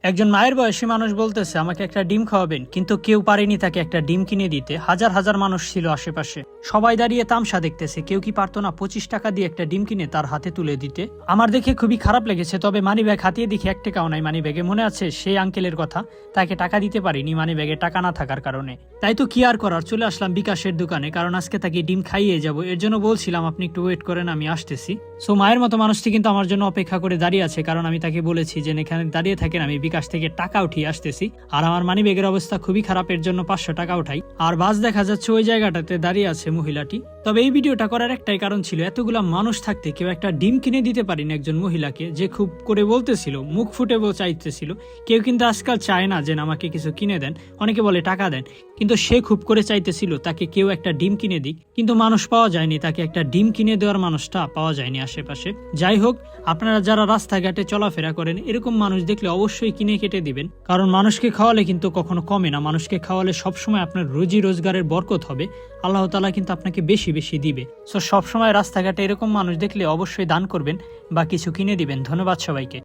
একজন মায়ের বয়সী মানুষ বলতেছে আমাকে একটা ডিম খাওয়াবেন, কিন্তু কেউ পারেনি তাকে একটা ডিম কিনে দিতে। হাজার হাজার মানুষ ছিল আশেপাশে, সবাই দাঁড়িয়ে তামসা দেখতেছে। কেউ কি পারতো না 25 টাকা দিয়ে একটা ডিম কিনে তার হাতে তুলে দিতে? আমার দেখে খুবই খারাপ লেগেছে। তবে মানি ব্যাগ হাতিয়ে দেখি 1 টাকাও নাই মানি ব্যাগে। মনে আছে সেই আঙ্কেলের কথা, তাকে টাকা দিতে পারিনি মানি ব্যাগে টাকা না থাকার কারণে। তাই তো কি আর করার, চলে আসলাম বিকাশের দোকানে, কারণ আজকে তাকে ডিম খাইয়ে যাব। এর জন্য বলছিলাম আপনি একটু ওয়েট করেন, আমি আসতেছি। সো মায়ের মতো মানুষটি কিন্তু আমার জন্য অপেক্ষা করে দাঁড়িয়ে আছে, কারণ আমি তাকে বলেছি যে এখানে দাঁড়িয়ে থাকেন, আমি বিকাশ থেকে টাকা উঠিয়ে আসতেছি। আর আমার মানি ব্যাগের অবস্থা খুবই খারাপ, এর জন্য 500 টাকা উঠাই। আর বাস দেখা যাচ্ছে ওই জায়গাটাতে দাঁড়িয়ে আছে মহিলাটি। তবে এই ভিডিওটা করার একটাই কারণ ছিল, এতগুলা মানুষ থাকতে কেউ একটা ডিম কিনে দিতে পারিনি একজন মহিলাকে, যে খুব করে বলতেছিল, মুখ ফুটে চাইতেছিল। কেউ কিন্তু আজকাল চায় না যে আমাকে কিছু কিনে দেন, অনেকে বলে টাকা দেন, কিন্তু সে খুব করে চাইতেছিল তাকে কেউ একটা ডিম কিনে দিক। কিন্তু মানুষ পাওয়া যায়নি, তাকে একটা ডিম কিনে দেওয়ার মানুষটা পাওয়া যায়নি আশেপাশে। যাই হোক, আপনারা যারা রাস্তাঘাটে চলাফেরা করেন এরকম মানুষ দেখলে অবশ্যই কিনে কেটে দিবেন, কারণ মানুষকে খাওয়ালে কিন্তু কখনো কমে না। মানুষকে খাওয়ালে সবসময় আপনার রুজি রোজগারের বরকত হবে, আল্লাহ তাআলা কিন্তু আপনাকে বেশি বেশি দিবে। সো সবসময় রাস্তাঘাটে এরকম মানুষ দেখলে অবশ্যই দান করবেন বা কিছু কিনে দিবেন। ধন্যবাদ সবাইকে।